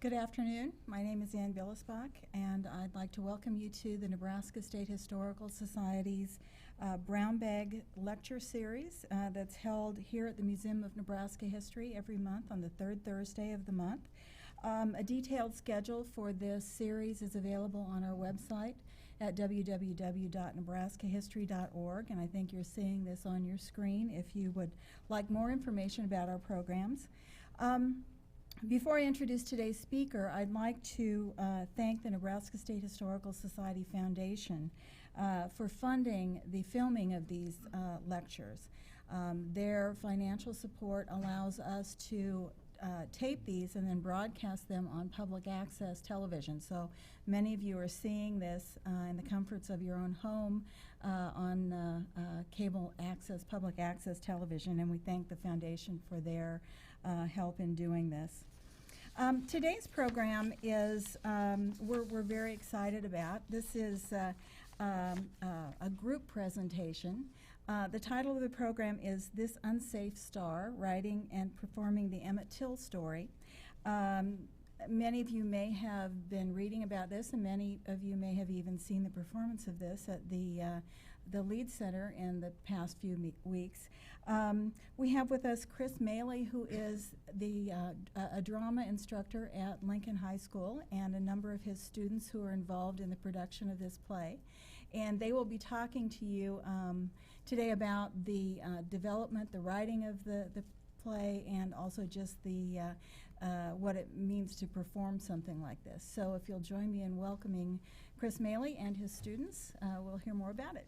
Good afternoon. My name is Ann Billisbach, and I'd like to welcome you to the Nebraska State Historical Society's Brown Bag Lecture Series that's held here at the Museum of Nebraska History every month on the third Thursday of the month. A detailed schedule for this series is available on our website at www.nebraskahistory.org, and I think you're seeing this on your screen if you would like more information about our programs. Before I introduce today's speaker, I'd like to thank the Nebraska State Historical Society Foundation for funding the filming of these lectures. Their financial support allows us to tape these and then broadcast them on public access television. So many of you are seeing this in the comforts of your own home on cable access, public access television, and we thank the foundation for their help in doing this. Today's program is, we're very excited about. This is a group presentation. The title of the program is This Unsafe Star, Writing and Performing the Emmett Till Story. Many of you may have been reading about this, and many of you may have even seen the performance of this at the Lead Center in the past few weeks. We have with us Chris Maly, who is a drama instructor at Lincoln High School, and a number of his students who are involved in the production of this play. And they will be talking to you today about the development, the writing of the play, and also just the what it means to perform something like this. So if you'll join me in welcoming Chris Maly and his students, we'll hear more about it.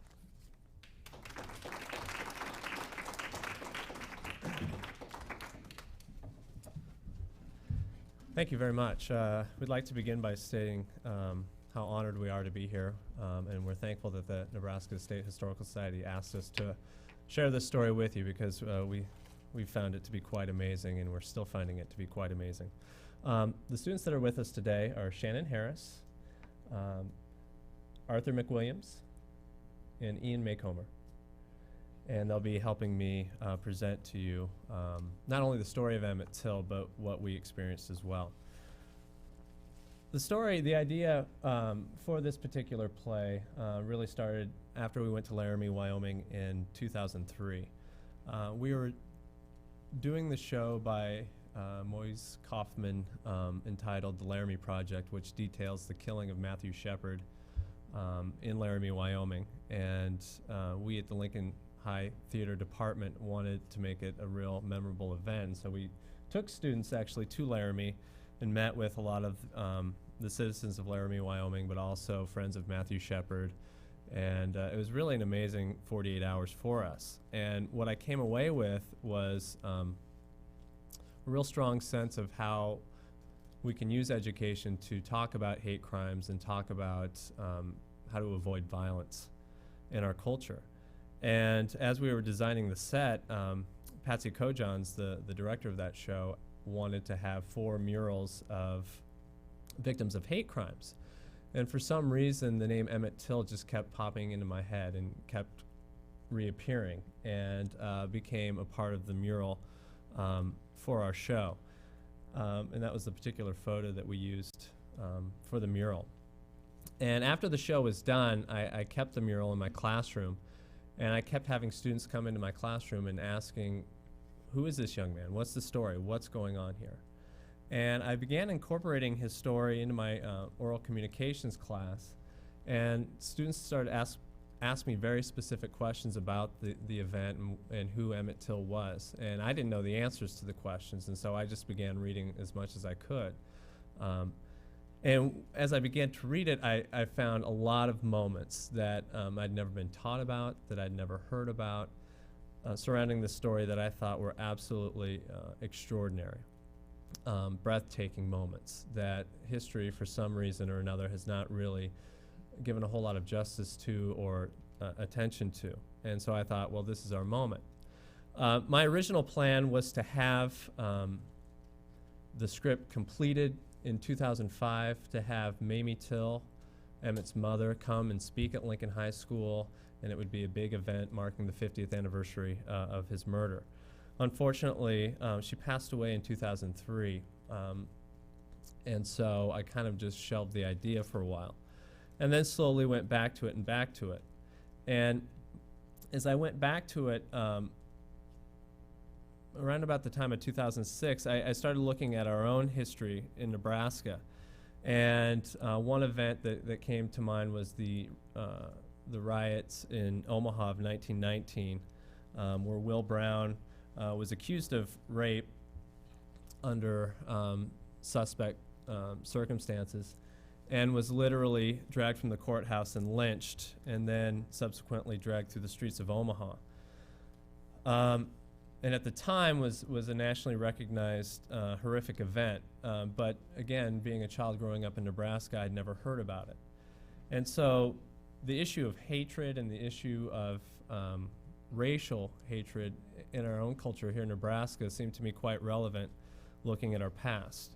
Thank you very much. We'd like to begin by stating how honored we are to be here, and we're thankful that the Nebraska State Historical Society asked us to share this story with you, because we found it to be quite amazing, and we're still finding it to be quite amazing. The students that are with us today are Shannon Harris, Arthur McWilliams, and Ian Maycomer. And they'll be helping me present to you not only the story of Emmett Till, but what we experienced as well. The idea for this particular play really started after we went to Laramie, Wyoming in 2003. We were doing the show by Moise Kaufman entitled The Laramie Project, which details the killing of Matthew Shepard in Laramie, Wyoming. And we at the Lincoln High Theater Department wanted to make it a real memorable event. So we took students actually to Laramie and met with a lot of the citizens of Laramie, Wyoming, but also friends of Matthew Shepard. And it was really an amazing 48 hours for us. And what I came away with was a real strong sense of how we can use education to talk about hate crimes and talk about how to avoid violence in our culture. And as we were designing the set, Patsy Kojans, the director of that show, wanted to have 4 murals of victims of hate crimes. And for some reason, the name Emmett Till just kept popping into my head and kept reappearing, and became a part of the mural for our show. And that was the particular photo that we used for the mural. And after the show was done, I kept the mural in my classroom, and I kept having students come into my classroom and asking, who is this young man? What's the story? What's going on here? And I began incorporating his story into my oral communications class, and students started ask me very specific questions about the event and who Emmett Till was. And I didn't know the answers to the questions, and so I just began reading as much as I could. And as I began to read it, I found a lot of moments that I'd never been taught about, that I'd never heard about, surrounding the story that I thought were absolutely extraordinary. Breathtaking moments that history, for some reason or another, has not really given a whole lot of justice to or attention to. And so I thought, well, this is our moment. My original plan was to have the script completed in 2005, to have Mamie Till, Emmett's mother, come and speak at Lincoln High School, and it would be a big event marking the 50th anniversary of his murder. Unfortunately, she passed away in 2003, And so I kind of just shelved the idea for a while. And then slowly went back to it and back to it. And as I went back to it, around about the time of 2006, I started looking at our own history in Nebraska. And one event that came to mind was the riots in Omaha of 1919, where Will Brown was accused of rape under suspect circumstances, and was literally dragged from the courthouse and lynched, and then subsequently dragged through the streets of Omaha. And at the time was a nationally recognized horrific event, but again, being a child growing up in Nebraska, I'd never heard about it. And so the issue of hatred and the issue of racial hatred in our own culture here in Nebraska seemed to me quite relevant looking at our past.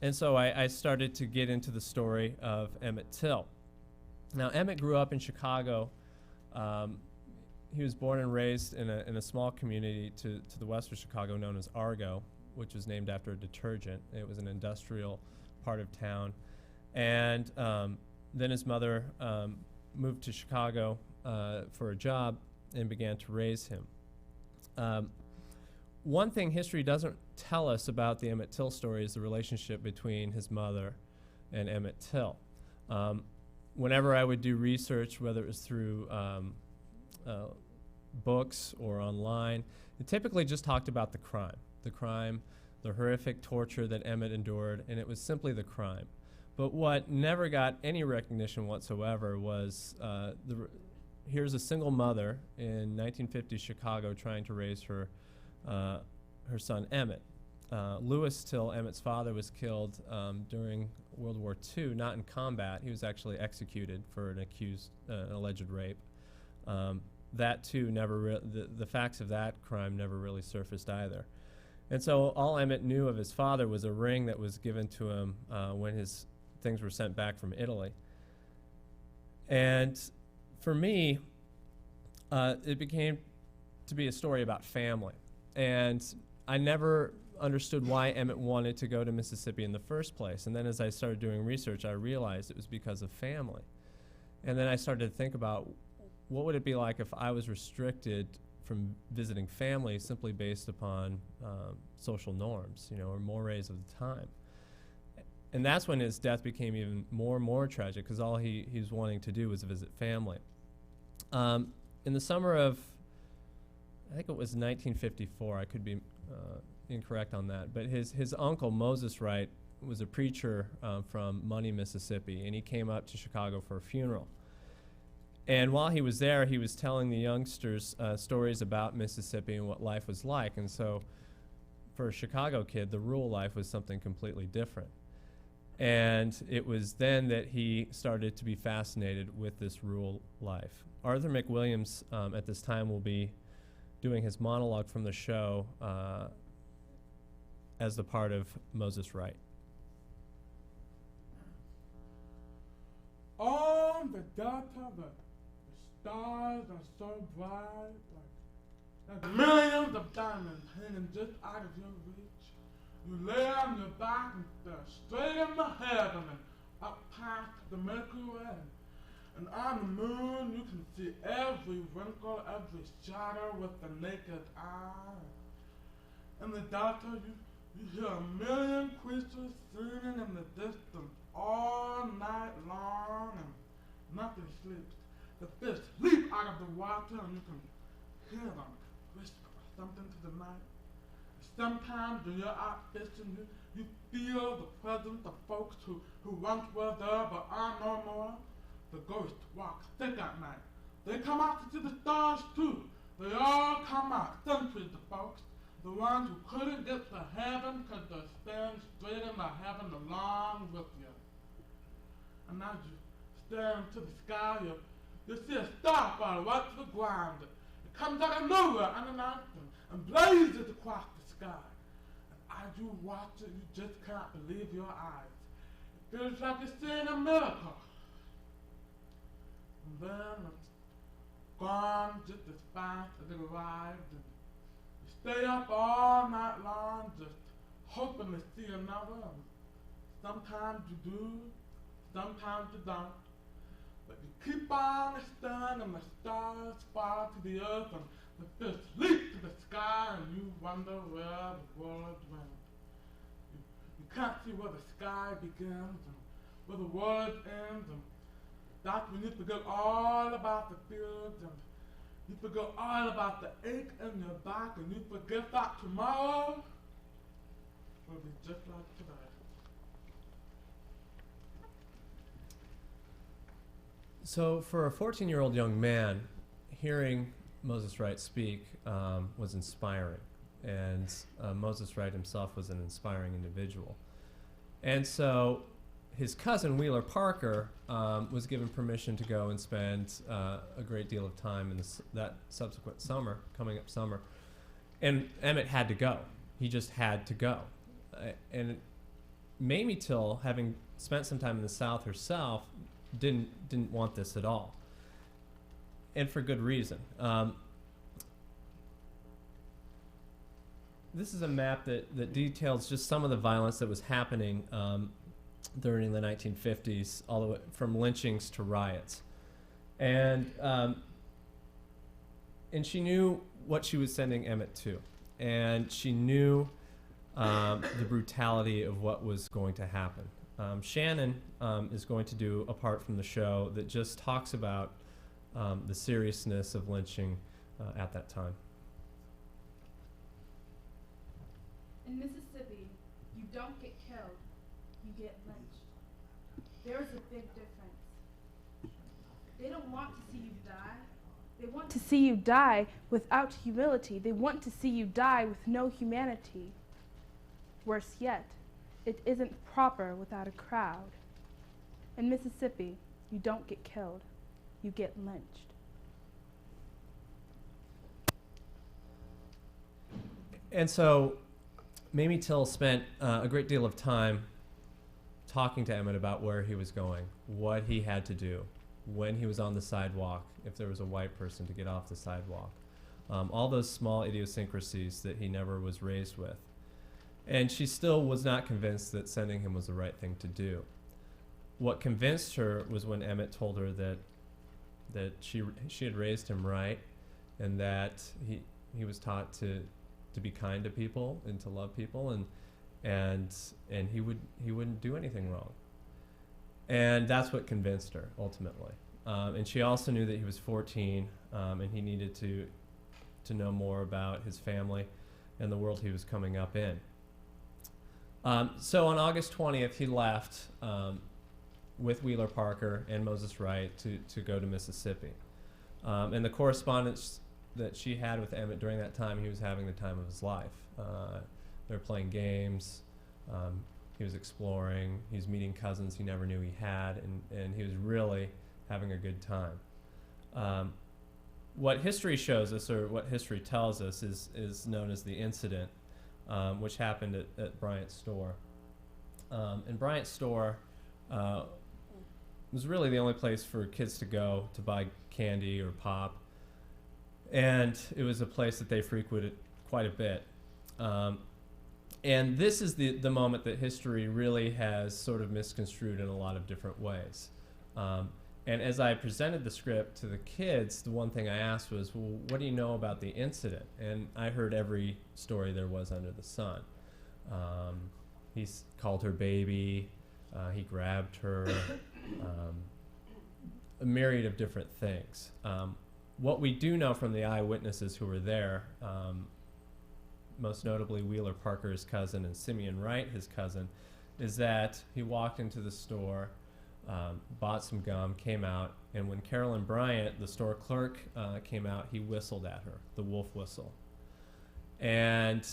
And so I started to get into the story of Emmett Till. Now, Emmett grew up in Chicago. He was born and raised in a small community to the west of Chicago known as Argo, which was named after a detergent. It was an industrial part of town. And then his mother moved to Chicago for a job and began to raise him. One thing history doesn't tell us about the Emmett Till story is the relationship between his mother and Emmett Till. Whenever I would do research, whether it was through books or online, it typically just talked about the crime, the horrific torture that Emmett endured, and it was simply the crime. But what never got any recognition whatsoever was here's a single mother in 1950 Chicago trying to raise her son Emmett. Lewis Till, Emmett's father, was killed during World War II, not in combat. He was actually executed for an alleged rape. That too the facts of that crime never really surfaced either. And so all Emmett knew of his father was a ring that was given to him when his things were sent back from Italy. And for me, it became to be a story about family. And I never understood why Emmett wanted to go to Mississippi in the first place. And then as I started doing research, I realized it was because of family. And then I started to think about what would it be like if I was restricted from visiting family simply based upon social norms, or mores of the time. And that's when his death became even more and more tragic, because all he was wanting to do was visit family. In the summer of, I think it was 1954, I could be incorrect on that, but his uncle, Moses Wright, was a preacher from Maly, Mississippi, and he came up to Chicago for a funeral. And while he was there, he was telling the youngsters stories about Mississippi and what life was like. And so for a Chicago kid, the rural life was something completely different. And it was then that he started to be fascinated with this rural life. Arthur McWilliams at this time will be doing his monologue from the show as the part of Moses Wright. On the delta, the stars are so bright, like millions of diamonds hanging just out of your reach. You lay on your back and stare straight into heaven and up past the Milky Way. And on the moon you can see every wrinkle, every shadow with the naked eye. In the delta you hear a million creatures singing in the distance all night long, and nothing sleeps. The fish leap out of the water and you can hear them whisper something to the night. Sometimes when you're out fishing, you feel the presence of folks who once were there but are no more. The ghosts walk thick at night. They come out to see the stars too. They all come out, centuries of folks. The ones who couldn't get to heaven because they're staring straight into heaven along with you. And as you stare into the sky, you see a star fall right to the ground. It comes out of nowhere unannounced and blazes across the sky. And as you watch it, you just can't believe your eyes. It feels like you're seeing a miracle. And then it's gone just as fast as it arrived. And you stay up all night long just hoping to see another. And sometimes you do, sometimes you don't. But you keep on staring and the stars fall to the earth and the fish leap to the sky and you wonder where the world went. You can't see where the sky begins and where the world ends, and that's when you forget all about the fields and you forget all about the ache in your back and you forget that tomorrow will be just like today. So for a 14-year-old young man, hearing Moses Wright speak was inspiring. And Moses Wright himself was an inspiring individual. And so his cousin, Wheeler Parker, was given permission to go and spend a great deal of time in that subsequent summer, coming up summer. And Emmett had to go. He just had to go. And Mamie Till, having spent some time in the South herself, didn't want this at all. And for good reason. This is a map that details just some of the violence that was happening during the 1950s, all the way from lynchings to riots. And she knew what she was sending Emmett to. And she knew the brutality of what was going to happen. Shannon is going to do a part from the show that just talks about the seriousness of lynching at that time. In Mississippi, you don't get killed, you get lynched. There is a big difference. They don't want to see you die. They want to see you die without humility. They want to see you die with no humanity. Worse yet, it isn't proper without a crowd. In Mississippi, you don't get killed, you get lynched. And so Mamie Till spent a great deal of time talking to Emmett about where he was going, what he had to do, when he was on the sidewalk, if there was a white person to get off the sidewalk, all those small idiosyncrasies that he never was raised with. And she still was not convinced that sending him was the right thing to do. What convinced her was when Emmett told her that she had raised him right, and that he was taught to be kind to people and to love people, and he wouldn't do anything wrong. And that's what convinced her ultimately. And she also knew that he was 14, and he needed to know more about his family and the world he was coming up in. So on August 20th, he left with Wheeler Parker and Moses Wright to go to Mississippi. And the correspondence that she had with Emmett during that time, he was having the time of his life. They were playing games. He was exploring. He was meeting cousins he never knew he had, and he was really having a good time. What history shows us, or what history tells us, is known as the incident, which happened at Bryant's store. And Bryant's store was really the only place for kids to go to buy candy or pop. And it was a place that they frequented quite a bit. And this is the moment that history really has sort of misconstrued in a lot of different ways. And as I presented the script to the kids, the one thing I asked was, well, what do you know about the incident? And I heard every story there was under the sun. He called her baby, he grabbed her, a myriad of different things. What we do know from the eyewitnesses who were there, most notably Wheeler Parker's cousin and Simeon Wright, his cousin, is that he walked into the store, bought some gum, came out, and when Carolyn Bryant, the store clerk, came out, he whistled at her, the wolf whistle. And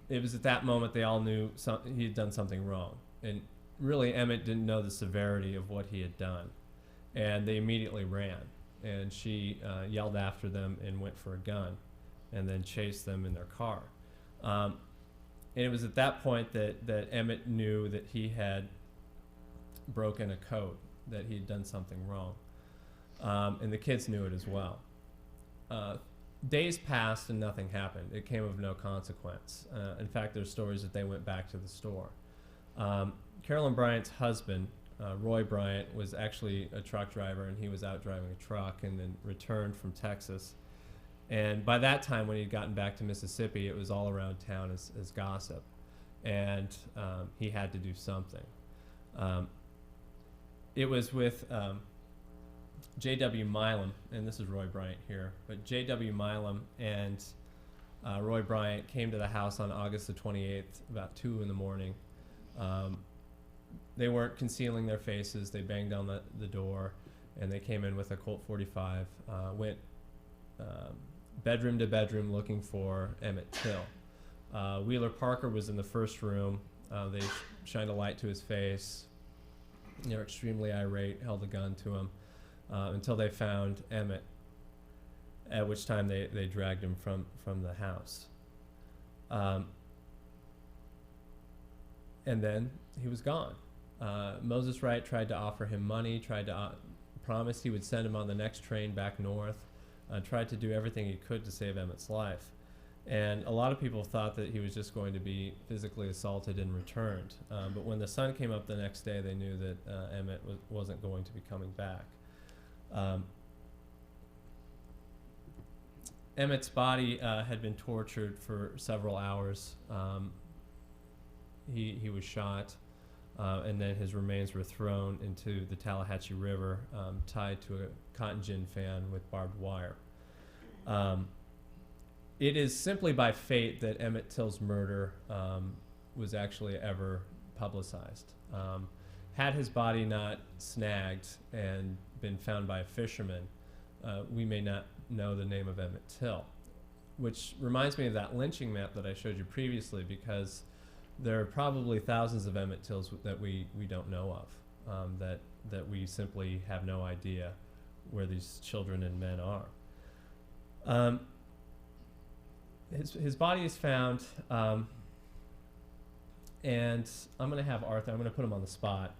it was at that moment they all knew he had done something wrong. And really, Emmett didn't know the severity of what he had done. And they immediately ran. And she yelled after them and went for a gun, and then chased them in their car. And it was at that point that Emmett knew that he had broken a code, that he had done something wrong. And the kids knew it as well. days passed and nothing happened. It came of no consequence. In fact, there's stories that they went back to the store. Carolyn Bryant's husband, Roy Bryant, was actually a truck driver, and he was out driving a truck and then returned from Texas. And by that time, when he'd gotten back to Mississippi, it was all around town as gossip. And he had to do something. It was with J.W. Milam, and this is Roy Bryant here, but J.W. Milam and Roy Bryant came to the house on August the 28th, about 2 in the morning. They weren't concealing their faces. They banged on the door, and they came in with a Colt 45, went bedroom to bedroom looking for Emmett Till. Wheeler Parker was in the first room. They shined a light to his face. They were extremely irate, held a gun to him until they found Emmett, at which time they dragged him from the house. And then he was gone. Moses Wright tried to offer him money, tried to promise he would send him on the next train back north, tried to do everything he could to save Emmett's life. And a lot of people thought that he was just going to be physically assaulted and returned. But when the sun came up the next day, they knew that Emmett wasn't going to be coming back. Emmett's body had been tortured for several hours. He was shot, and then his remains were thrown into the Tallahatchie River, tied to a cotton gin fan with barbed wire. It is simply by fate that Emmett Till's murder was actually ever publicized. Had his body not snagged and been found by a fisherman, we may not know the name of Emmett Till, which reminds me of that lynching map that I showed you previously, because there are probably thousands of Emmett Tills that we don't know of, that we simply have no idea where these children and men are. His body is found, and I'm going to have Arthur, I'm going to put him on the spot,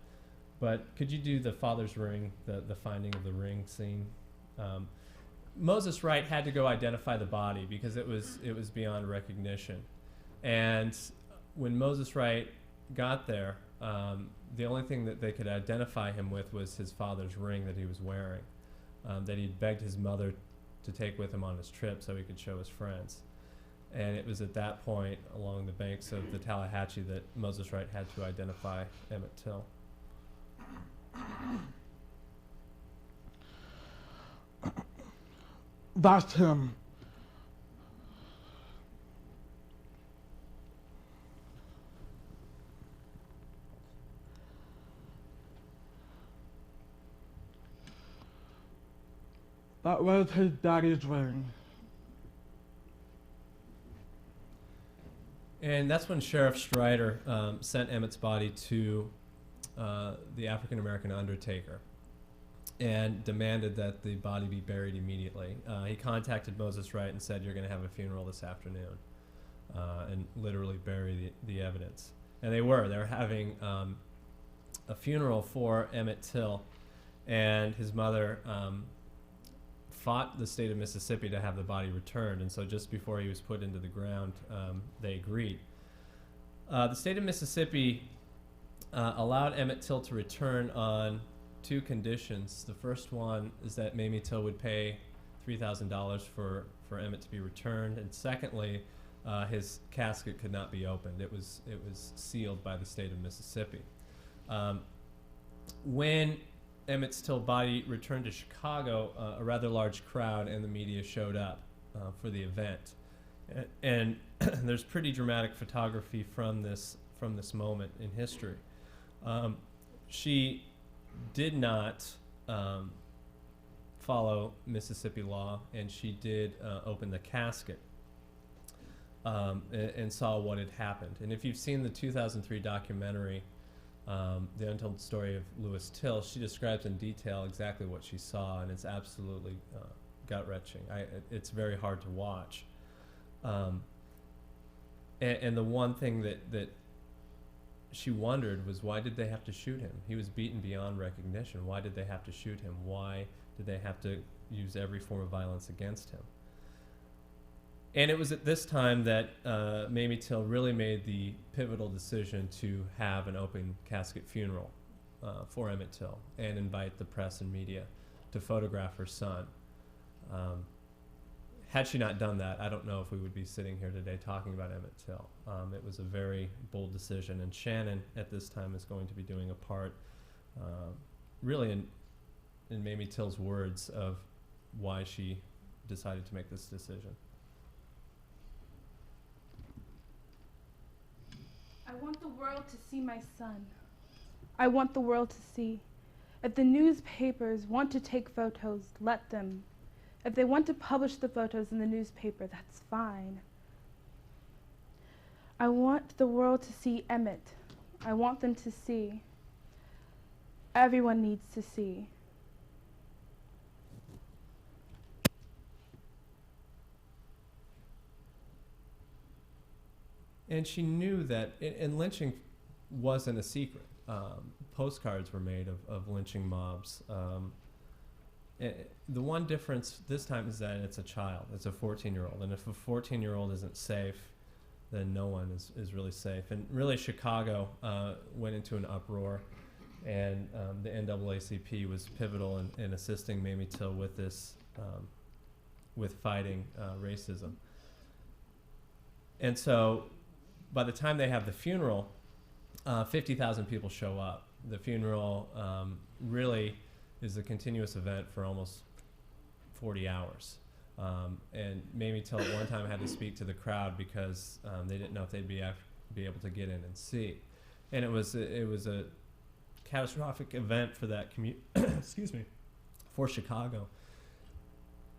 but could you do the father's ring, the finding of the ring scene? Moses Wright had to go identify the body because it was beyond recognition. And when Moses Wright got there, the only thing that they could identify him with was his father's ring that he was wearing, that he'd begged his mother to take with him on his trip so he could show his friends. And it was at that point, along the banks of the Tallahatchie, that Moses Wright had to identify Emmett Till. That's him. That was his daddy's ring. And that's when Sheriff Strider sent Emmett's body to the African American undertaker and demanded that the body be buried immediately. He contacted Moses Wright and said, "You're going to have a funeral this afternoon," and literally bury the evidence. And they were having a funeral for Emmett Till, and his mother fought the state of Mississippi to have the body returned, and so just before he was put into the ground, they agreed. The state of Mississippi allowed Emmett Till to return on 2 conditions. The first one is that Mamie Till would pay $3,000 for Emmett to be returned, and secondly, his casket could not be opened. It was sealed by the state of Mississippi. When Emmett Till's body returned to Chicago, a rather large crowd and the media showed up for the event, and there's pretty dramatic photography from this moment in history. She did not follow Mississippi law, and she did open the casket and saw what had happened. And if you've seen the 2003 documentary, The Untold Story of Lewis Till, she describes in detail exactly what she saw, and it's absolutely gut-wrenching. It's very hard to watch. And the one thing that she wondered was, why did they have to shoot him? He was beaten beyond recognition. Why did they have to shoot him? Why did they have to use every form of violence against him? And it was at this time that Mamie Till really made the pivotal decision to have an open casket funeral for Emmett Till and invite the press and media to photograph her son. Had she not done that, I don't know if we would be sitting here today talking about Emmett Till. It was a very bold decision, and Shannon at this time is going to be doing a part really in Mamie Till's words of why she decided to make this decision. I want the world to see my son. I want the world to see. If the newspapers want to take photos, let them. If they want to publish the photos in the newspaper, that's fine. I want the world to see Emmett. I want them to see. Everyone needs to see. And she knew that, and lynching wasn't a secret. Postcards were made of lynching mobs. The one difference this time is that it's a child. It's a 14-year-old. And if a 14-year-old isn't safe, then no one is really safe. And really, Chicago went into an uproar, and the NAACP was pivotal in assisting Mamie Till with this, with fighting racism. And so by the time they have the funeral, 50,000 people show up. The funeral really is a continuous event for almost 40 hours. And Mamie Till at one time had to speak to the crowd because they didn't know if they'd be able to get in and see. And it was a catastrophic event for that excuse me, for Chicago.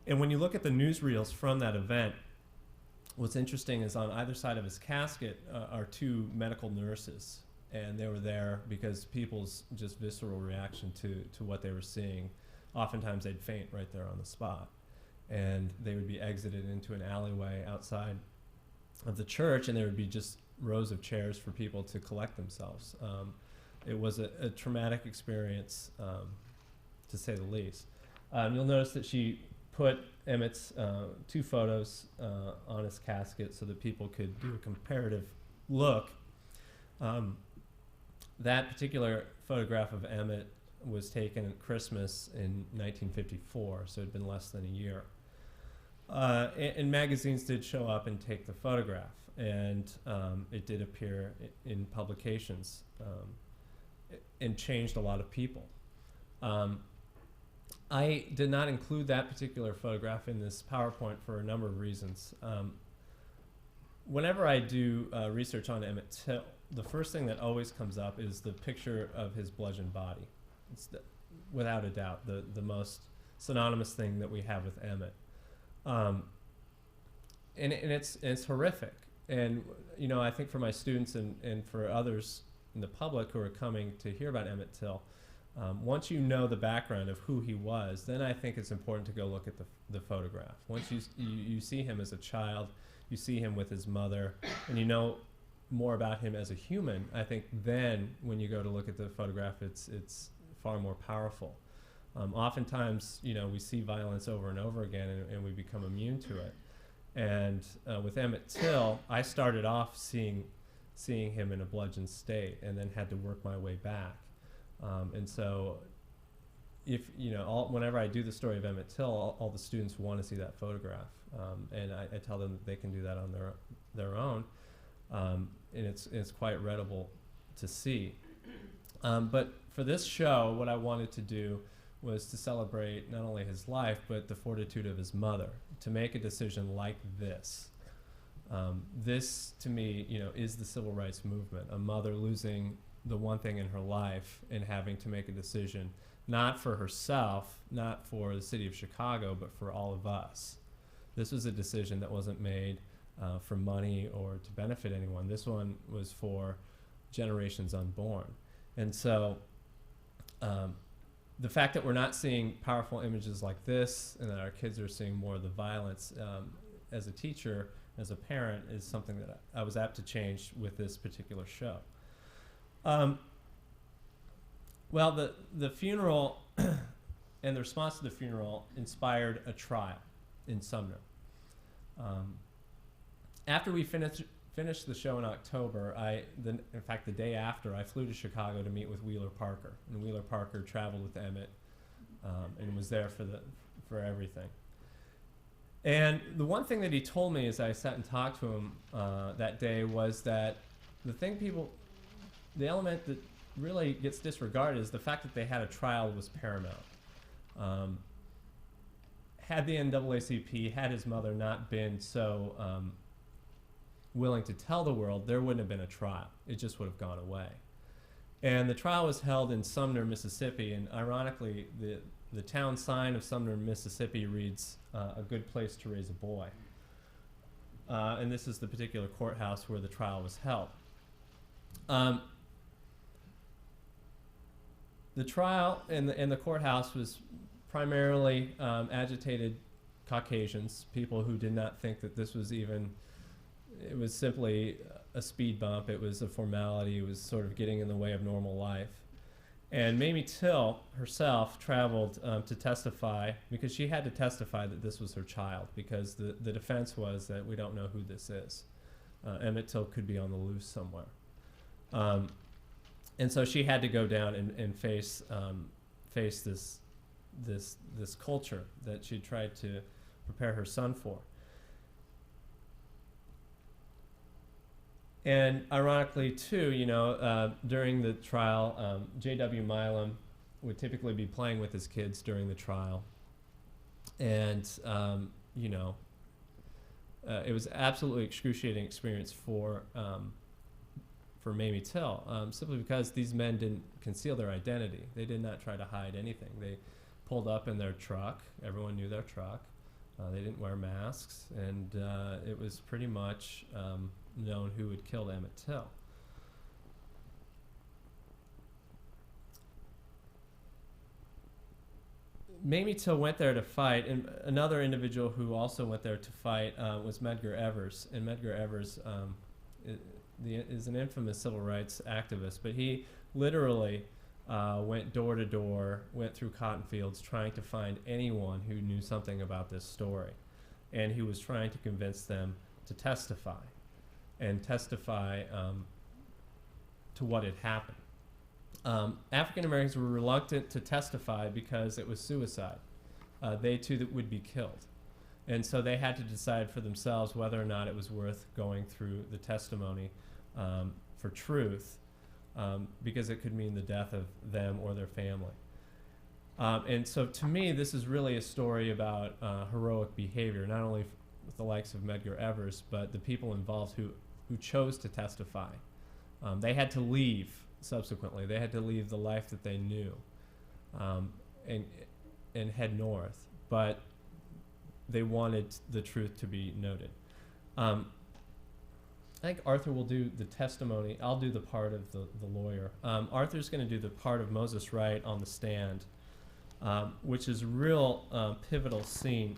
And when you look at the newsreels from that event, what's interesting is on either side of his casket are two medical nurses. And they were there because people's just visceral reaction to what they were seeing. Oftentimes they'd faint right there on the spot. And they would be exited into an alleyway outside of the church, and there would be just rows of chairs for people to collect themselves. It was a traumatic experience, to say the least. You'll notice that she put Emmett's two photos on his casket so that people could do a comparative look. That particular photograph of Emmett was taken at Christmas in 1954, so it had been less than a year. And magazines did show up and take the photograph, and it did appear in publications and changed a lot of people. I did not include that particular photograph in this PowerPoint for a number of reasons. Whenever I do research on Emmett Till, the first thing that always comes up is the picture of his bludgeoned body. It's without a doubt the most synonymous thing that we have with Emmett. And it's horrific. And you know, I think for my students and for others in the public who are coming to hear about Emmett Till, once you know the background of who he was, then I think it's important to go look at the photograph. Once you see him as a child, you see him with his mother, and you know more about him as a human, I think then when you go to look at the photograph, it's far more powerful. Oftentimes, you know, we see violence over and over again, and we become immune to it. And with Emmett Till, I started off seeing him in a bludgeoned state, and then had to work my way back. And so, if you know, whenever I do the story of Emmett Till, all the students want to see that photograph, and I tell them that they can do that on their own. And it's quite readable to see. But for this show, what I wanted to do was to celebrate not only his life, but the fortitude of his mother, to make a decision like this. This, to me, you know, is the civil rights movement, a mother losing the one thing in her life and having to make a decision, not for herself, not for the city of Chicago, but for all of us. This was a decision that wasn't made for money or to benefit anyone. This one was for generations unborn. And so the fact that we're not seeing powerful images like this, and that our kids are seeing more of the violence, as a teacher, as a parent, is something that I was apt to change with this particular show. Well, the funeral and the response to the funeral inspired a trial in Sumner. after we finished the show in October, in fact, the day after, I flew to Chicago to meet with Wheeler Parker. And Wheeler Parker traveled with Emmett and was there for everything. And the one thing that he told me as I sat and talked to him that day was that the element that really gets disregarded is the fact that they had a trial was paramount. Had the NAACP, had his mother not been so willing to tell the world, there wouldn't have been a trial. It just would have gone away. And the trial was held in Sumner, Mississippi, and ironically, the town sign of Sumner, Mississippi reads, a good place to raise a boy. And this is the particular courthouse where the trial was held. The trial in the courthouse was primarily agitated Caucasians, people who did not think that this was even, it was simply a speed bump, it was a formality, it was sort of getting in the way of normal life. And Maly Till herself traveled to testify, because she had to testify that this was her child, because the defense was that we don't know who this is. Emmett Till could be on the loose somewhere. And so she had to go down and face this culture that she tried to prepare her son for. And ironically, too, during the trial, J.W. Milam would typically be playing with his kids during the trial. And, it was absolutely excruciating experience for Maly Till, simply because these men didn't conceal their identity. They did not try to hide anything. They pulled up in their truck. Everyone knew their truck. They didn't wear masks. And it was pretty much known who had killed Emmett Till. Maly Till went there to fight, and another individual who also went there to fight was Medgar Evers. And Medgar Evers is an infamous civil rights activist, but he literally went door to door, went through cotton fields trying to find anyone who knew something about this story. And he was trying to convince them to testify, and testify to what had happened. African Americans were reluctant to testify because it was suicide. They too would be killed. And so they had to decide for themselves whether or not it was worth going through the testimony for truth, because it could mean the death of them or their family. And so to me, this is really a story about heroic behavior, not only with the likes of Medgar Evers, but the people involved who chose to testify. They had to leave subsequently. They had to leave the life that they knew and head north. But they wanted the truth to be noted. I think Arthur will do the testimony. I'll do the part of the lawyer. Arthur's going to do the part of Moses Wright on the stand, which is a real pivotal scene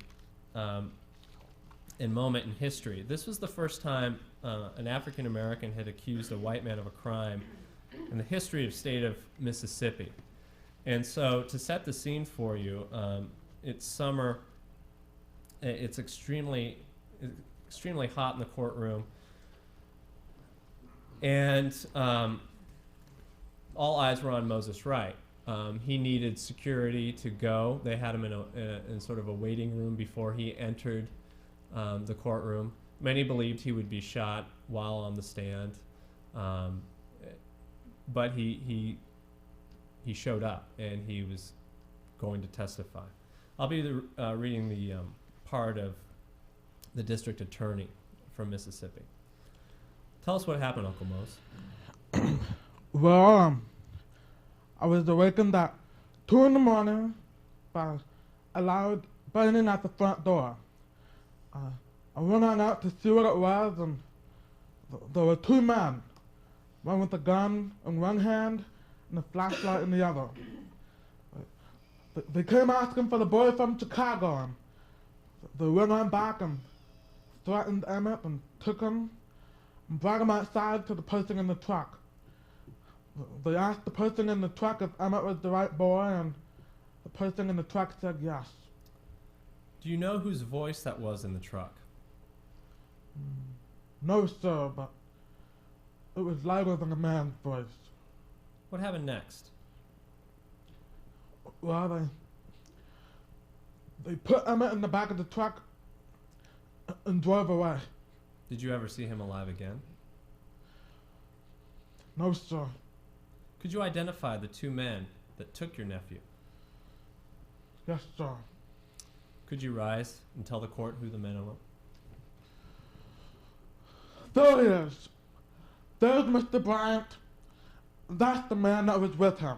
and moment in history. This was the first time an African American had accused a white man of a crime in the history of state of Mississippi. And so to set the scene for you, it's summer. It's extremely hot in the courtroom, and all eyes were on Moses Wright. He needed security to go. They had him in sort of a waiting room before he entered the courtroom. Many believed he would be shot while on the stand, but he showed up and he was going to testify. I'll be reading the part of the district attorney from Mississippi. Tell us what happened, Uncle Mose. Well, I was awakened at 2 in the morning by a loud banging at the front door. I went on out to see what it was, and there were 2 men, one with a gun in one hand and a flashlight in the other. They came asking for the boy from Chicago, and they went on back and threatened Emmett and took him and brought him outside to the person in the truck. They asked the person in the truck if Emmett was the right boy, and the person in the truck said yes. Do you know whose voice that was in the truck? No, sir, but it was louder than a man's voice. What happened next? Well, they put Emmett in the back of the truck and drove away. Did you ever see him alive again? No, sir. Could you identify the two men that took your nephew? Yes, sir. Could you rise and tell the court who the men were? There he is. There's Mr. Bryant. That's the man that was with him.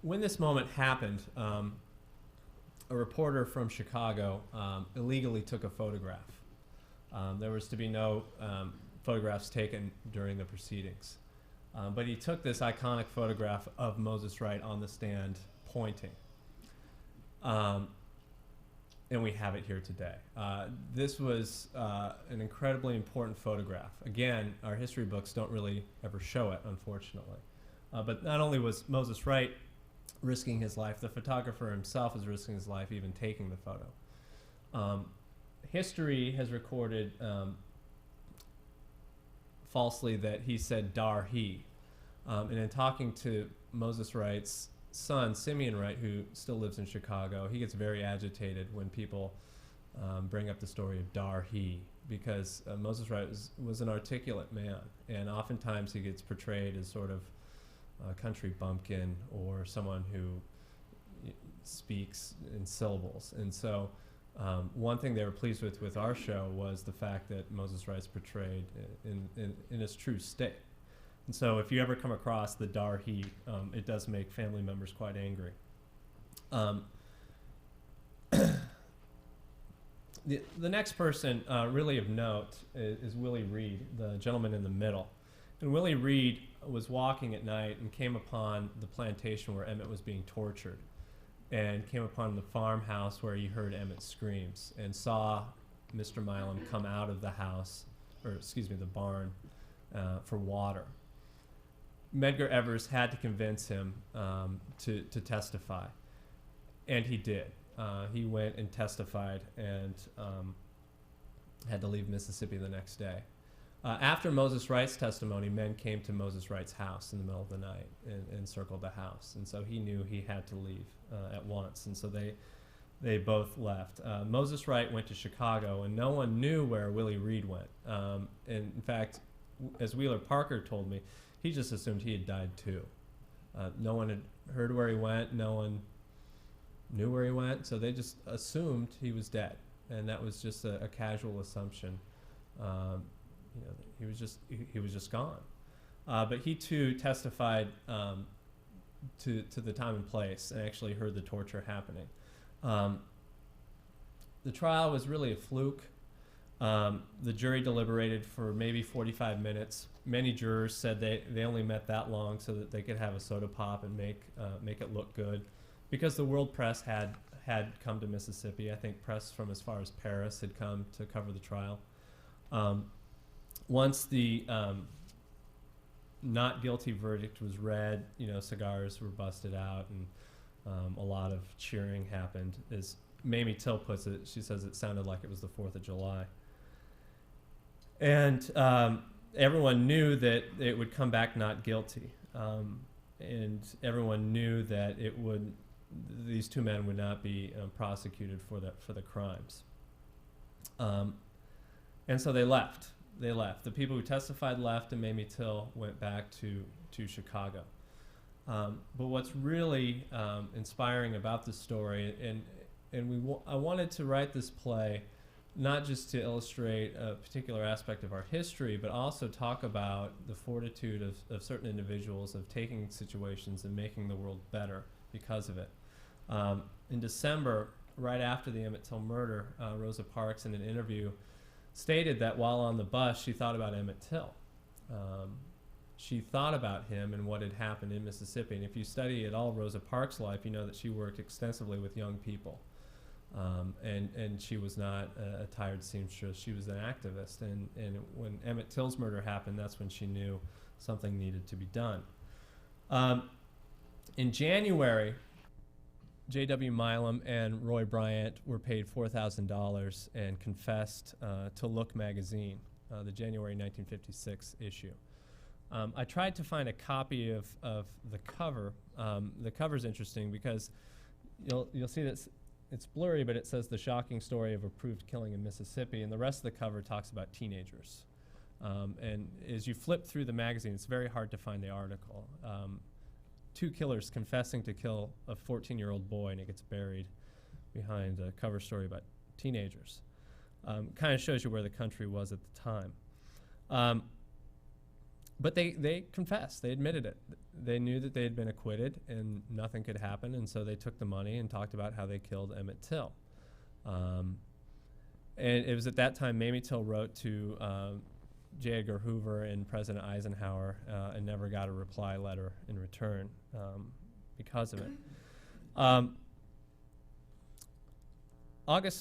When this moment happened, a reporter from Chicago illegally took a photograph. There was to be no photographs taken during the proceedings. But he took this iconic photograph of Moses Wright on the stand pointing. And we have it here today. This was an incredibly important photograph. Again, our history books don't really ever show it, unfortunately. But not only was Moses Wright risking his life, the photographer himself is risking his life even taking the photo. History has recorded falsely that he said dar he. And in talking to Moses Wright's son, Simeon Wright, who still lives in Chicago, he gets very agitated when people bring up the story of dar he, because Moses Wright was an articulate man, and oftentimes he gets portrayed as sort of a country bumpkin or someone who speaks in syllables. And so one thing they were pleased with our show was the fact that Moses Wright's portrayed in his true state. And so if you ever come across the dar he, it does make family members quite angry. The next person really of note is Willie Reed, the gentleman in the middle. And Willie Reed was walking at night and came upon the plantation where Emmett was being tortured, and came upon the farmhouse where he heard Emmett's screams and saw Mr. Milam come out of the house, or excuse me, the barn, for water. Medgar Evers had to convince him to testify, and he did. He went and testified and had to leave Mississippi the next day. After Moses Wright's testimony, men came to Moses Wright's house in the middle of the night and circled the house, and so he knew he had to leave at once, and so they both left. Moses Wright went to Chicago, and no one knew where Willie Reed went. And in fact, as Wheeler Parker told me, he just assumed he had died too. No one had heard where he went, no one knew where he went, so they just assumed he was dead, and that was just a casual assumption. He was just gone. But he too testified to the time and place, and actually heard the torture happening. The trial was really a fluke. The jury deliberated for maybe 45 minutes. Many jurors said they only met that long so that they could have a soda pop and make it look good, because the world press had come to Mississippi. I think press from as far as Paris had come to cover the trial. Once the not guilty verdict was read, cigars were busted out, and a lot of cheering happened. As Mamie Till puts it, she says it sounded like it was the 4th of July. And everyone knew that it would come back not guilty. And everyone knew that these two men would not be prosecuted for the crimes. And so they left. The people who testified left, and Mamie Till went back to Chicago. But what's really inspiring about this story, and I wanted to write this play not just to illustrate a particular aspect of our history, but also talk about the fortitude of certain individuals of taking situations and making the world better because of it. In December, right after the Emmett Till murder, Rosa Parks, in an interview, stated that while on the bus, she thought about Emmett Till. She thought about him and what had happened in Mississippi. And if you study at all Rosa Parks' life, you know that she worked extensively with young people. And she was not a tired seamstress. She was an activist. And when Emmett Till's murder happened, that's when she knew something needed to be done. In January, J.W. Milam and Roy Bryant were paid $4,000 and confessed to Look magazine, the January 1956 issue. I tried to find a copy of the cover. The cover's interesting because you'll see that it's blurry, but it says the shocking story of a proved killing in Mississippi, and the rest of the cover talks about teenagers. And as you flip through the magazine, it's very hard to find the article. Two killers confessing to kill a 14-year-old boy, and it gets buried behind a cover story about teenagers. Kind of shows you where the country was at the time. But they confessed. They admitted it. They knew that they had been acquitted and nothing could happen, and so they took the money and talked about how they killed Emmett Till. And it was at that time Mamie Till wrote to J. Edgar Hoover and President Eisenhower and never got a reply letter in return because of it.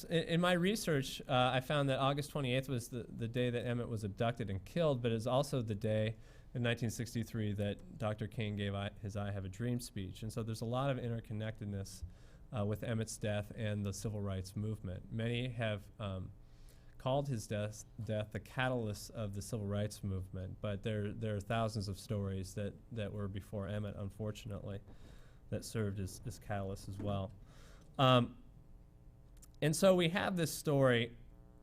In my research, I found that August 28th was the day that Emmett was abducted and killed, but it was also the day in 1963 that Dr. King gave his I Have a Dream speech. And so there's a lot of interconnectedness with Emmett's death and the civil rights movement. Many have called his death the catalyst of the civil rights movement, but there are thousands of stories that were before Emmett, unfortunately, that served as catalysts as well. And so we have this story,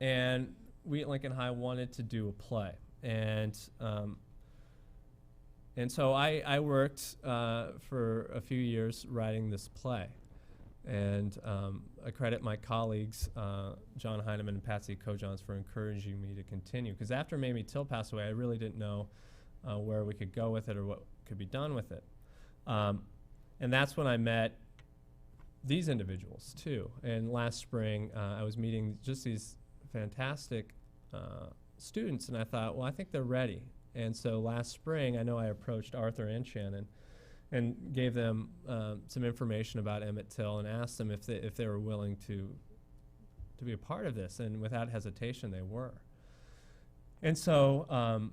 and we at Lincoln High wanted to do a play. And so I worked for a few years writing this play. And I credit my colleagues, John Heineman and Patsy Kojans, for encouraging me to continue. Because after Mamie Till passed away, I really didn't know where we could go with it or what could be done with it. And that's when I met these individuals too. And last spring, I was meeting just these fantastic students, and I thought, well, I think they're ready. And so last spring, I know I approached Arthur and Shannon and gave them some information about Emmett Till and asked them if they were willing to be a part of this, and without hesitation, they were. And so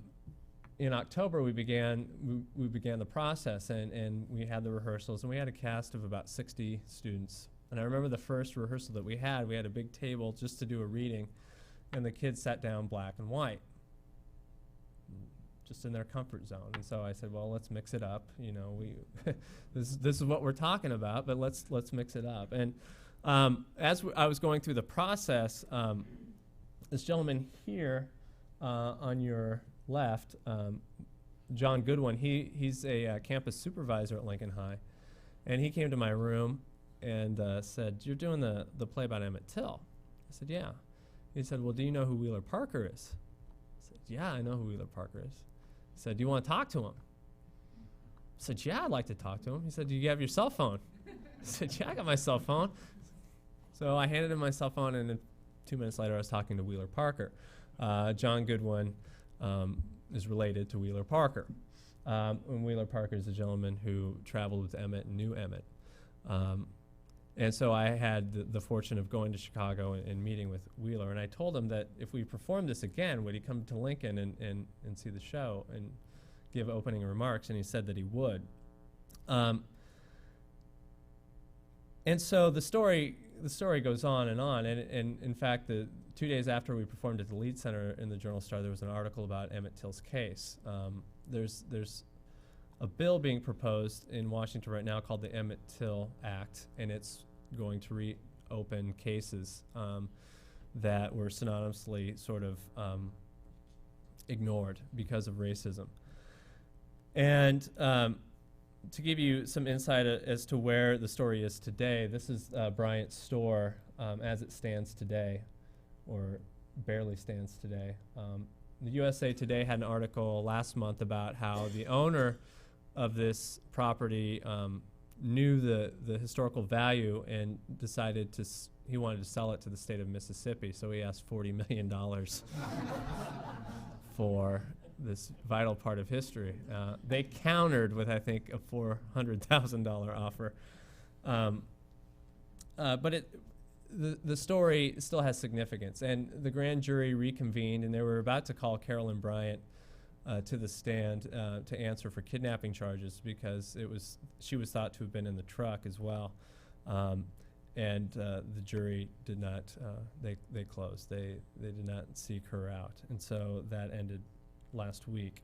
in October, we began the process, and we had the rehearsals, and we had a cast of about 60 students. And I remember the first rehearsal that we had a big table just to do a reading, and the kids sat down black and white, just in their comfort zone. And so I said, well, let's mix it up. You know, this is what we're talking about, but let's mix it up. And as I was going through the process, this gentleman here on your left, John Goodwin, he's a campus supervisor at Lincoln High, and he came to my room and said, you're doing the play about Emmett Till? I said, yeah. He said, well, do you know who Wheeler Parker is? I said, yeah, I know who Wheeler Parker is. He said, do you want to talk to him? I said, yeah, I'd like to talk to him. He said, do you have your cell phone? I said, yeah, I got my cell phone. So I handed him my cell phone, and then 2 minutes later I was talking to Wheeler Parker. John Goodwin is related to Wheeler Parker. And Wheeler Parker is a gentleman who traveled with Emmett and knew Emmett. And so I had the fortune of going to Chicago and meeting with Wheeler. And I told him that if we performed this again, would he come to Lincoln and see the show and give opening remarks? And he said that he would. And so the story goes on. And in fact, the 2 days after we performed at the Lead Center in the Journal-Star, there was an article about Emmett Till's case. There's a bill being proposed in Washington right now called the Emmett Till Act, and it's going to reopen cases that were synonymously sort of ignored because of racism. And to give you some insight as to where the story is today, this is Bryant's store as it stands today, or barely stands today. The USA Today had an article last month about how the owner of this property knew the historical value and decided he wanted to sell it to the state of Mississippi, so he asked $40 million for this vital part of history. They countered with, I think, a $400,000 offer. But the story still has significance, and the grand jury reconvened, and they were about to call Carolyn Bryant to the stand to answer for kidnapping charges because she was thought to have been in the truck as well. And the jury did not, they closed. They did not seek her out. And so that ended last week.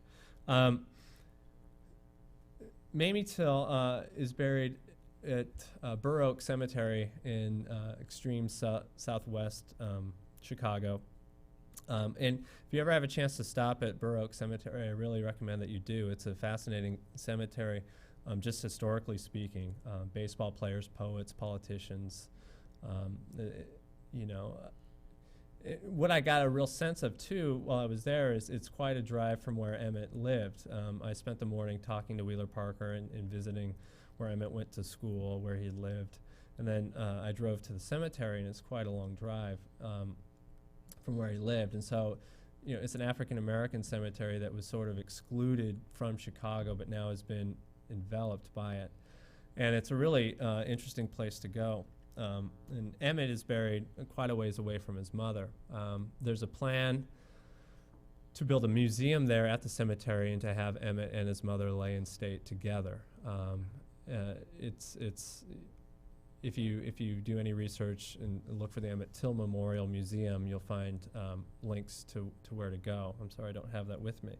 Mamie Till is buried at Bur Oak Cemetery in extreme southwest Chicago. And if you ever have a chance to stop at Bur Oak Cemetery, I really recommend that you do. It's a fascinating cemetery, just historically speaking. Baseball players, poets, politicians. What I got a real sense of, too, while I was there is it's quite a drive from where Emmett lived. I spent the morning talking to Wheeler Parker and visiting where Emmett went to school, where he lived. And then I drove to the cemetery, and it's quite a long drive from where he lived. And so, it's an African-American cemetery that was sort of excluded from Chicago, but now has been enveloped by it. And it's a really interesting place to go. And Emmett is buried quite a ways away from his mother. There's a plan to build a museum there at the cemetery and to have Emmett and his mother lay in state together. If you do any research and look for the Emmett Till Memorial Museum, you'll find links to where to go. I'm sorry I don't have that with me.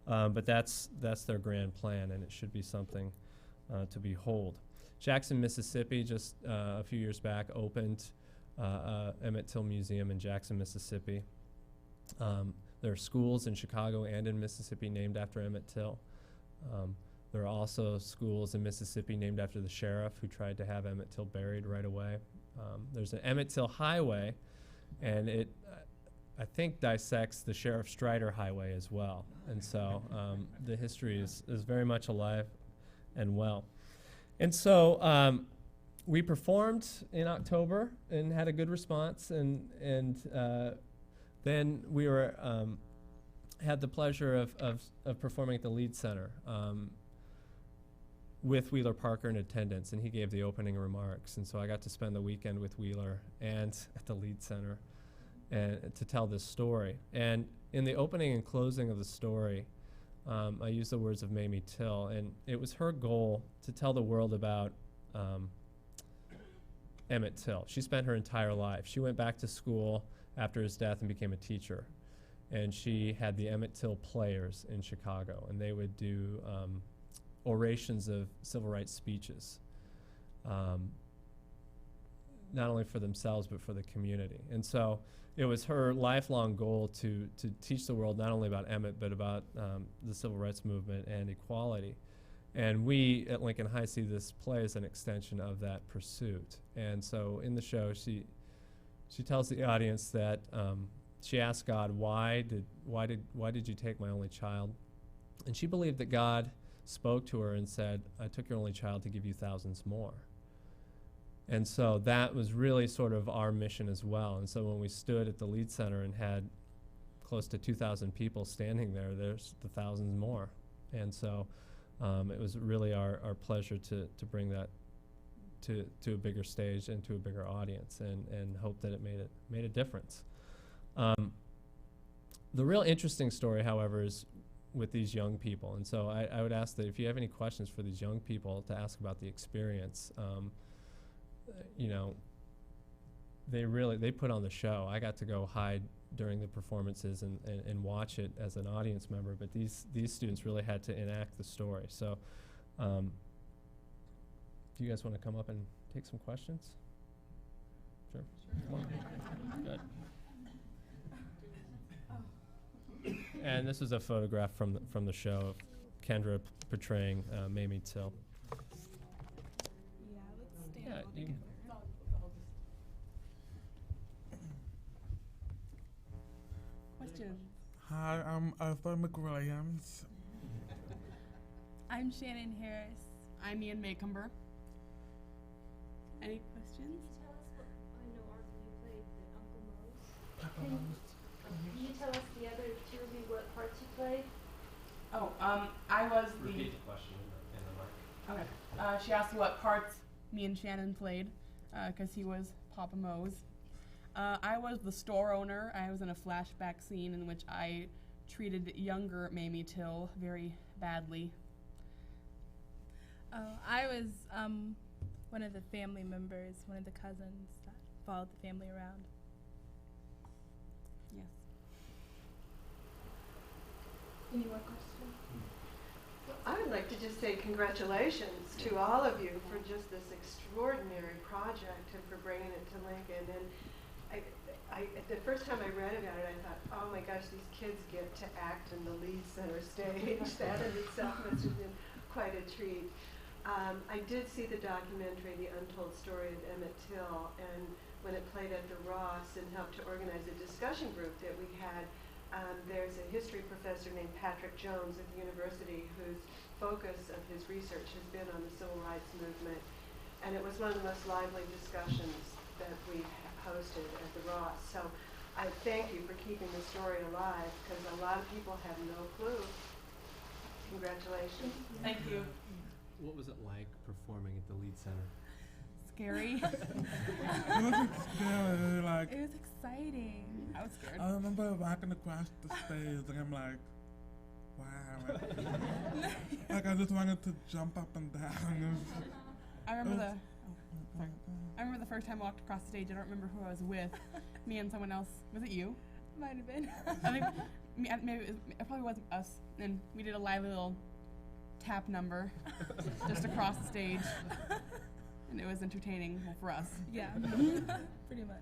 But that's their grand plan, and it should be something to behold. Jackson, Mississippi, just a few years back, opened Emmett Till Museum in Jackson, Mississippi. There are schools in Chicago and in Mississippi named after Emmett Till. There are also schools in Mississippi named after the sheriff who tried to have Emmett Till buried right away. There's an Emmett Till Highway, and it, I think, dissects the Sheriff Strider Highway as well. And so the history is very much alive and well. And so we performed in October and had a good response, and then we were had the pleasure of performing at the Lead Center with Wheeler Parker in attendance, and he gave the opening remarks. And so I got to spend the weekend with Wheeler and at the Lead Center and to tell this story. And in the opening and closing of the story, I used the words of Mamie Till, and it was her goal to tell the world about Emmett Till. She spent her entire life. She went back to school after his death and became a teacher. And she had the Emmett Till Players in Chicago, and they would do orations of civil rights speeches, not only for themselves but for the community. And so it was her lifelong goal to teach the world not only about Emmett but about the civil rights movement and equality. And we at Lincoln High see this play as an extension of that pursuit. And so in the show, she tells the audience that she asked God, why did you take my only child? And she believed that God spoke to her and said, I took your only child to give you thousands more. And so that was really sort of our mission as well. And so when we stood at the Lead Center and had close to 2,000 people standing there, there's the thousands more. And so it was really our pleasure to bring that to a bigger stage and to a bigger audience, and hope that it made a difference. The real interesting story, however, is with these young people. And so I would ask that if you have any questions for these young people, to ask about the experience. They put on the show. I got to go hide during the performances and watch it as an audience member, but these students really had to enact the story. So do you guys want to come up and take some questions? Sure. Come on. Good. And this is a photograph from the show of Kendra portraying Mamie Till. Yeah, let's stand Yeah, up. you can. Question. Hi, I'm Arthur McWilliams. I'm Shannon Harris. I'm Ian Maycomber. Any questions? Tell us what, I know Arthur, you played the Uncle Mose. Can you tell us the other two of you what parts you played? Oh, I was Repeat the question in the mic. Okay. She asked what parts me and Shannon played, because he was Papa Mose. I was the store owner. I was in a flashback scene in which I treated younger Mamie Till very badly. I was one of the family members, one of the cousins that followed the family around. Yes. Any more questions? I would like to just say congratulations to all of you for just this extraordinary project and for bringing it to Lincoln. And the first time I read about it, I thought, oh my gosh, these kids get to act in the lead center stage. That in itself must have been quite a treat. I did see the documentary, The Untold Story of Emmett Till, and when it played at the Ross and helped to organize a discussion group that we had, there's a history professor named Patrick Jones at the university whose focus of his research has been on the civil rights movement. And it was one of the most lively discussions that we've hosted at the Ross. So I thank you for keeping the story alive, because a lot of people have no clue. Congratulations. Thank you. What was it like performing at the Lead Center? Scary. It wasn't scary, like, It was exciting. I was scared. I remember walking across the stage and I'm like, wow. Like I just wanted to jump up and down. I remember I remember the first time I walked across the stage. I don't remember who I was with. Me and someone else. Was it you? Might have been. I think maybe it probably wasn't us. And we did a lively little tap number just across the stage, and it was entertaining for us. Yeah, pretty much.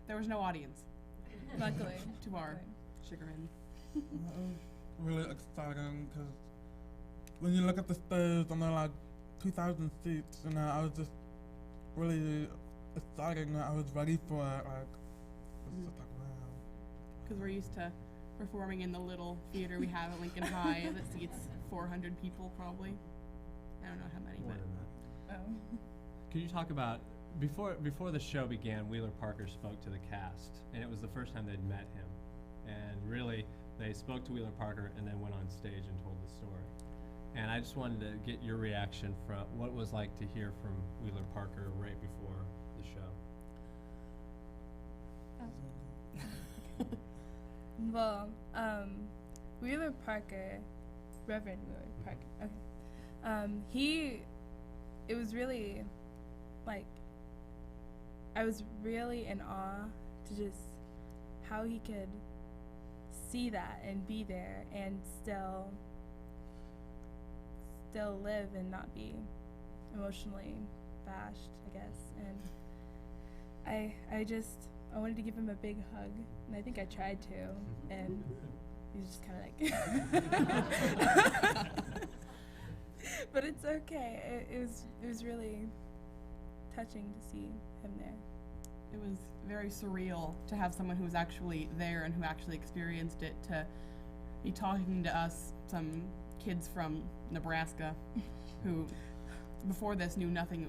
There was no audience, Luckily. to our chagrin. It was really exciting because when you look at the stage and they're like 2,000 seats, you know, I was just really excited that I was ready for it. Like, it's just like, wow. Because we're used to performing in the little theater we have at Lincoln High that seats 400 people probably. I don't know how many, More but than that. Oh. Could you talk about, before the show began, Wheeler Parker spoke to the cast, and it was the first time they'd met him. And really, they spoke to Wheeler Parker and then went on stage and told the story. And I just wanted to get your reaction from what it was like to hear from Wheeler Parker right before the show. Well, Wheeler Parker, Reverend Wheeler Parker, okay. It was really, like, I was really in awe to just how he could see that and be there and still live and not be emotionally bashed, I guess. And I wanted to give him a big hug, and I think I tried to, and he was just kind of like, but it's okay. It was really touching to see him there. it was very surreal to have someone who was actually there and who actually experienced it to be talking to us, some kids from Nebraska, who before this knew nothing,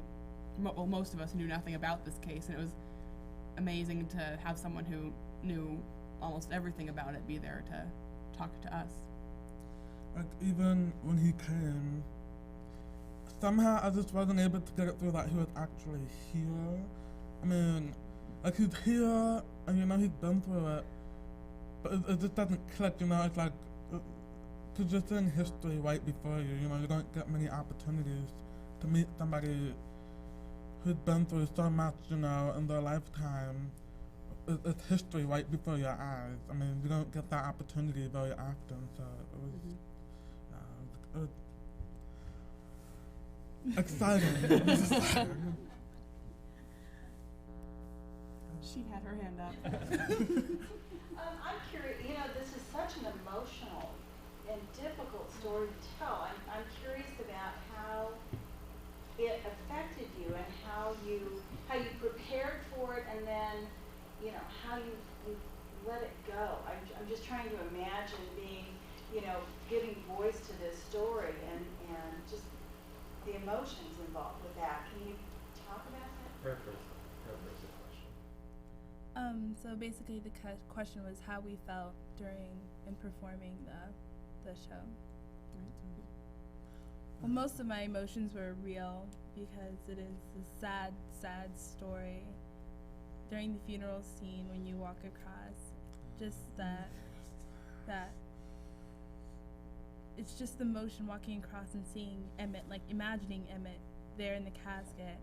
well, most of us knew nothing about this case, and it was amazing to have someone who knew almost everything about it be there to talk to us. Like, even when he came, somehow I just wasn't able to get it through that he was actually here. I mean, like, he's here, and you know, he's been through it, but it just doesn't click, you know. It's like, because you're seeing history right before you, you know, you don't get many opportunities to meet somebody who's been through so much, you know, in their lifetime. It's history right before your eyes. I mean, you don't get that opportunity very often, so it was, exciting. She had her hand up. I'm curious, you know, this is such an emotional and difficult story to tell. I'm curious about how it affected you and how you prepared for it, and then, you know, how you let it go. I'm just trying to imagine being, you know, giving voice to this story and just the emotions involved with that. Can you talk about that? Paraphrase the question. So basically the question was how we felt during and performing the show. Well, most of my emotions were real because it is a sad, sad story. During the funeral scene, when you walk across, just that it's just the motion walking across and seeing Emmett, like imagining Emmett there in the casket.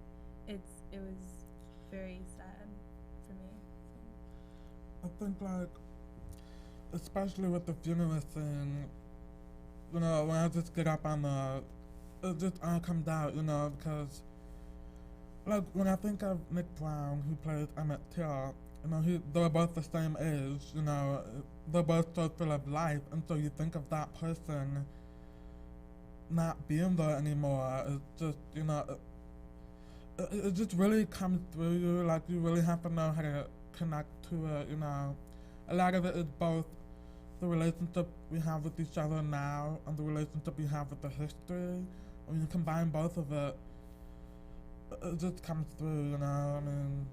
it was very sad for me. I think, like, especially with the funeral thing, you know, when I just get up on it just all comes out, you know, because, like, when I think of Nick Brown, who plays Emmett Till, you know, they're both the same age, you know, they're both so full of life, and so you think of that person not being there anymore. It's just, you know, it just really comes through you, like, you really have to know how to connect to it, you know. A lot of it is both the relationship we have with each other now and the relationship we have with the history. When you combine both of it, it just comes through, you know. I mean,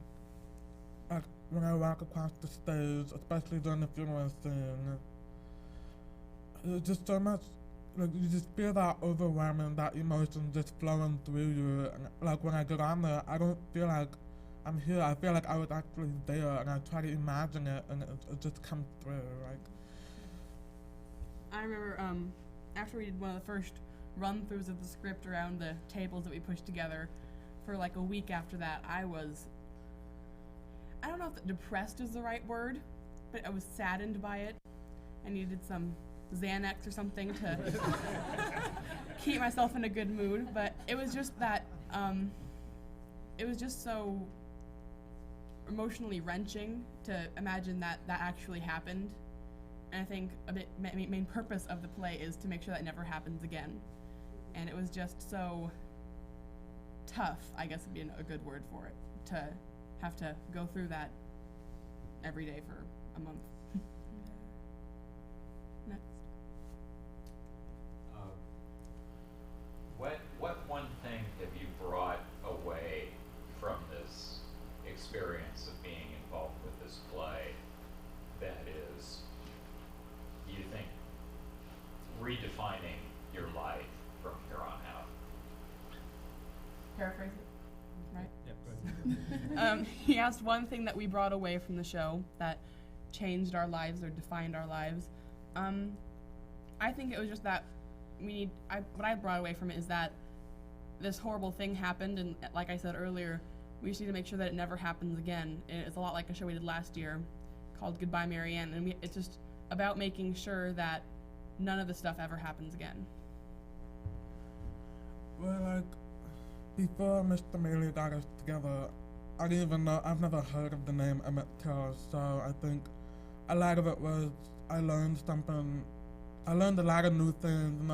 like, when I walk across the stage, especially during the funeral scene, it's just so much, like, you just feel that overwhelming, that emotion just flowing through you. And, like, when I get on there, I don't feel like I'm here. I feel like I was actually there, and I try to imagine it, and it just comes through, like. I remember after we did one of the first run-throughs of the script around the tables that we pushed together, for like a week after that, I don't know if depressed is the right word, but I was saddened by it. I needed some Xanax or something to keep myself in a good mood, but it was just that, it was just so emotionally wrenching to imagine that that actually happened. And I think main purpose of the play is to make sure that never happens again. And it was just so tough, I guess would be a good word for it, to have to go through that every day for a month. Next. What one thing have you brought away from this experience of being involved with this play that is, you think, redefining your life from here on out? Paraphrase it, right? Yeah, go ahead. He asked one thing that we brought away from the show that changed our lives or defined our lives. I think it was just that what I brought away from it is that this horrible thing happened, and like I said earlier, we just need to make sure that it never happens again. And it's a lot like a show we did last year called Goodbye Marianne, and it's just about making sure that none of this stuff ever happens again. Well, like, before Mr. Maly got us together, I didn't even know, I've never heard of the name Emmett Till, so I think a lot of it was, I learned a lot of new things, you know,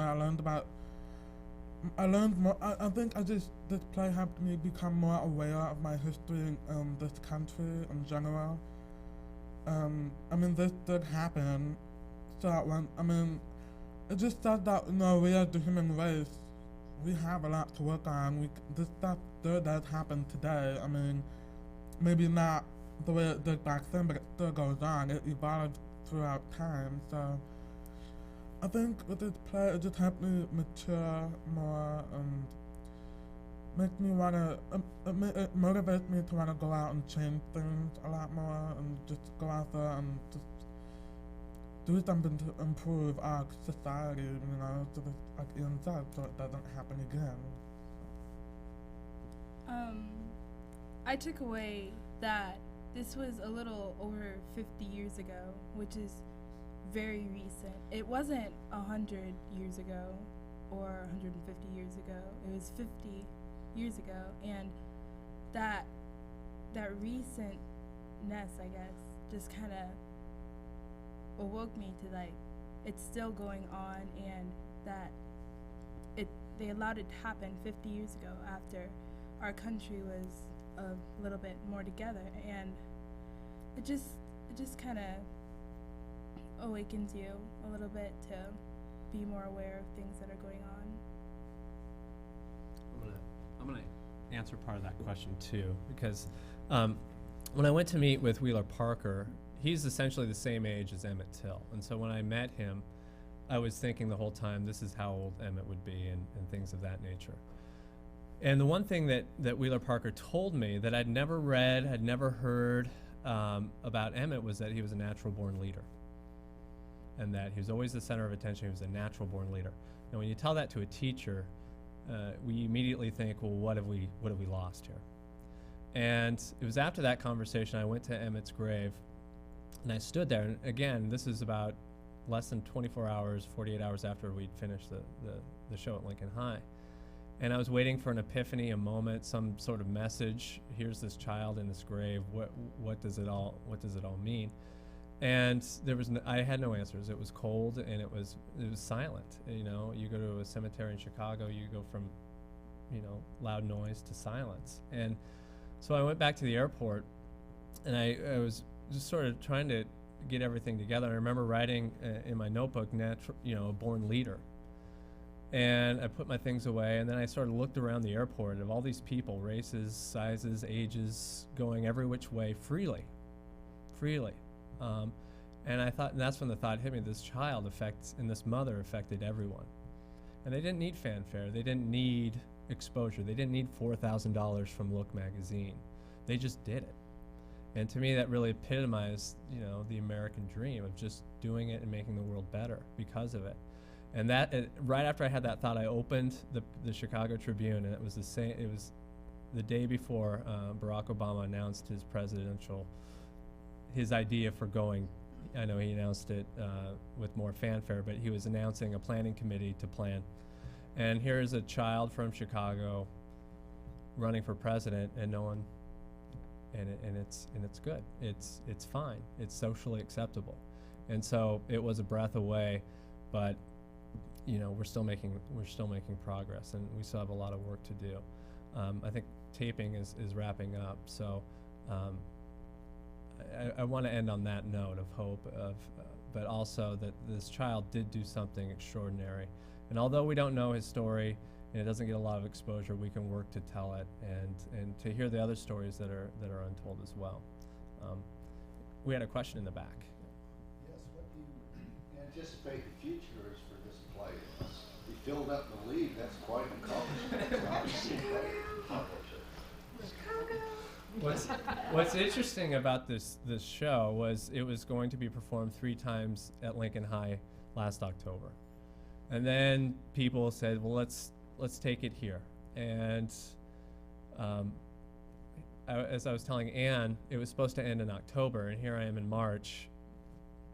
I learned more, I think this play helped me become more aware of my history in this country in general. I mean, this did happen, so it just says that, you know, we as the human race, we have a lot to work on. This stuff still does happen today. I mean, maybe not the way it did back then, but it still goes on. It evolved throughout time, so I think with this play, it just helped me mature more and make me wanna, it motivates me to wanna go out and change things a lot more and just go out there and just do something to improve our society, you know, so that, like Ian said, so it doesn't happen again. I took away that this was a little over 50 years ago, which is very recent. It wasn't 100 years ago or 150 years ago. It was 50 years ago, and that recentness, I guess, just kind of awoke me to, like, it's still going on, and that they allowed it to happen 50 years ago after our country was a little bit more together, and it just kind of awakens you a little bit to be more aware of things that are going on. I'm gonna answer part of that question too, because when I went to meet with Wheeler Parker, he's essentially the same age as Emmett Till, and so when I met him, I was thinking the whole time, this is how old Emmett would be, and things of that nature. And the one thing that Wheeler Parker told me that I'd never read, had never heard about Emmett was that he was a natural-born leader, and that he was always the center of attention. He was a natural-born leader. And when you tell that to a teacher, we immediately think, well, what have we lost here? And it was after that conversation I went to Emmett's grave, and I stood there. And again, this is about less than 24 hours, 48 hours after we'd finished the show at Lincoln High. And I was waiting for an epiphany, a moment, some sort of message. Here's this child in this grave. What does it all mean? And I had no answers. It was cold and it was silent. You know, you go to a cemetery in Chicago, you go from, you know, loud noise to silence. And so I went back to the airport, and I was just sort of trying to get everything together. I remember writing in my notebook, a born leader. And I put my things away, and then I sort of looked around the airport of all these people, races, sizes, ages, going every which way freely. And I thought, and that's when the thought hit me, this child and this mother affected everyone. And they didn't need fanfare. They didn't need exposure. They didn't need $4,000 from Look magazine. They just did it. And to me, that really epitomized, you know, the American dream of just doing it and making the world better because of it. And that, right after I had that thought, I opened the Chicago Tribune, and it was the day before Barack Obama announced his idea for going. I know he announced it with more fanfare, but he was announcing a planning committee to plan. And here is a child from Chicago running for president, and no one, and it's good. It's fine. It's socially acceptable. And so it was a breath away, but you know, we're still making progress, and we still have a lot of work to do. I think taping is wrapping up, so I want to end on that note of hope, but also that this child did do something extraordinary. And although we don't know his story and it doesn't get a lot of exposure, we can work to tell it and to hear the other stories that are untold as well. We had a question in the back. Yes, what do you anticipate the future is for this play? You filled up the lead, that's quite an accomplishment. What's interesting about this show was it was going to be performed 3 times at Lincoln High last October. And then people said, well, let's take it here. And as I was telling Anne, it was supposed to end in October, and here I am in March,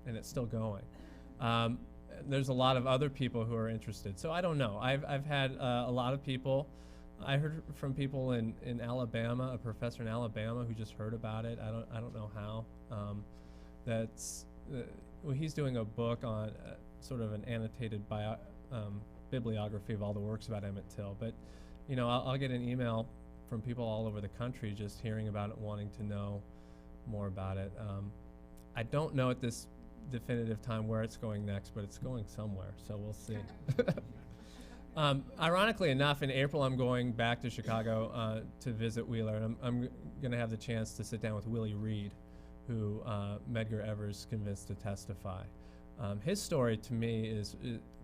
and it's still going. There's a lot of other people who are interested. So I don't know. I've had a lot of people. I heard from people in Alabama, a professor in Alabama who just heard about it. I don't know how. Well, he's doing a book on sort of an annotated bibliography of all the works about Emmett Till. But you know, I'll get an email from people all over the country just hearing about it, wanting to know more about it. I don't know at this definitive time where it's going next, but it's going somewhere, so we'll see. Ironically enough, in April I'm going back to Chicago to visit Wheeler, and I'm going to have the chance to sit down with Willie Reed, who Medgar Evers convinced to testify. His story to me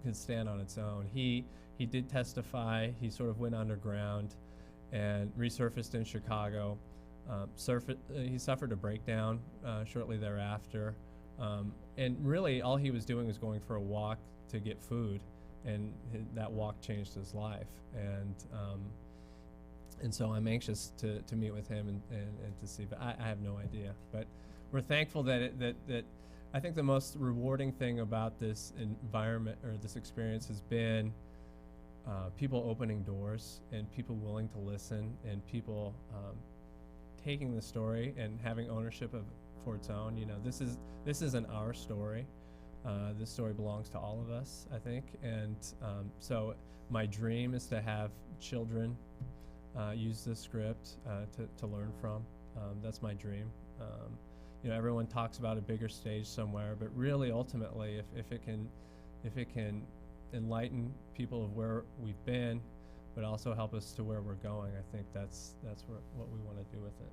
can stand on its own. He did testify. He sort of went underground and resurfaced in Chicago. He suffered a breakdown shortly thereafter. And really all he was doing was going for a walk to get food, and that walk changed his life. And so I'm anxious to meet with him and to see, but I have no idea. But we're thankful that I think the most rewarding thing about this environment or this experience has been people opening doors and people willing to listen and people taking the story and having ownership for its own. You know, this isn't our story. This story belongs to all of us, I think. And so my dream is to have children use this script to learn from. That's my dream. You know, everyone talks about a bigger stage somewhere, but really, ultimately, if it can enlighten people of where we've been, but also help us to where we're going, I think that's what we want to do with it.